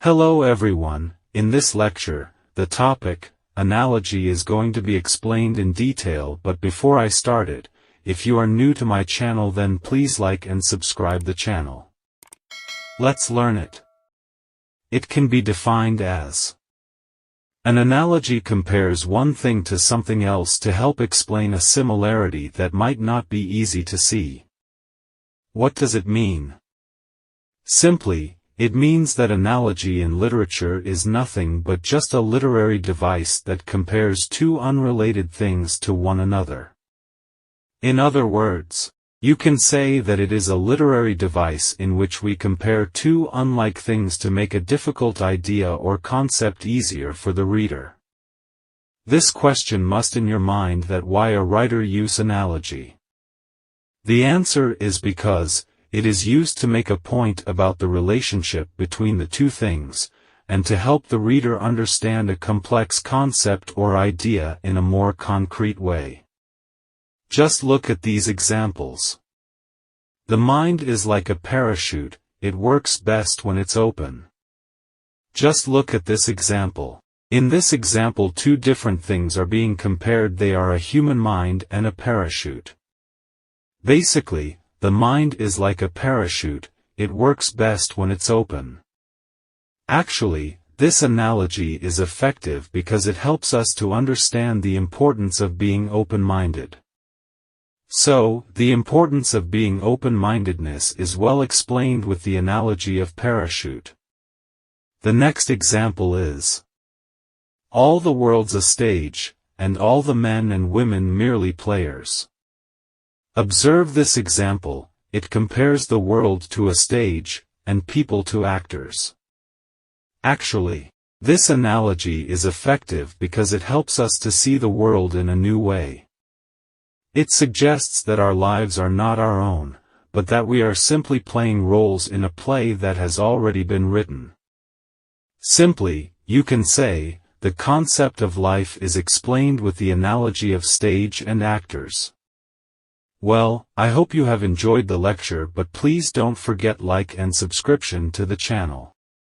Hello everyone, in this lecture, the topic, analogy is going to be explained in detail, but before I start it, if you are new to my channel then please like and subscribe the channel. Let's learn it. It can be defined as: an analogy compares one thing to something else to help explain a similarity that might not be easy to see. What does it mean? Simply, it means that analogy in literature is nothing but just a literary device that compares two unrelated things to one another. In other words, you can say that it is a literary device in which we compare two unlike things to make a difficult idea or concept easier for the reader. This question must in your mind that why a writer use analogy. The answer is because it is used to make a point about the relationship between the two things, and to help the reader understand a complex concept or idea in a more concrete way. Just look at these examples. The mind is like a parachute, it works best when it's open. Just look at this example. In this example, two different things are being compared. They are a human mind and a parachute. Basically, the mind is like a parachute, it works best when it's open. Actually, this analogy is effective because it helps us to understand the importance of being open-minded. So, the importance of being open-mindedness is well explained with the analogy of parachute. The next example is: all the world's a stage, and all the men and women merely players. Observe this example, it compares the world to a stage, and people to actors. Actually, this analogy is effective because it helps us to see the world in a new way. It suggests that our lives are not our own, but that we are simply playing roles in a play that has already been written. Simply, you can say, the concept of life is explained with the analogy of stage and actors. Well, I hope you have enjoyed the lecture, but please don't forget like and subscription to the channel.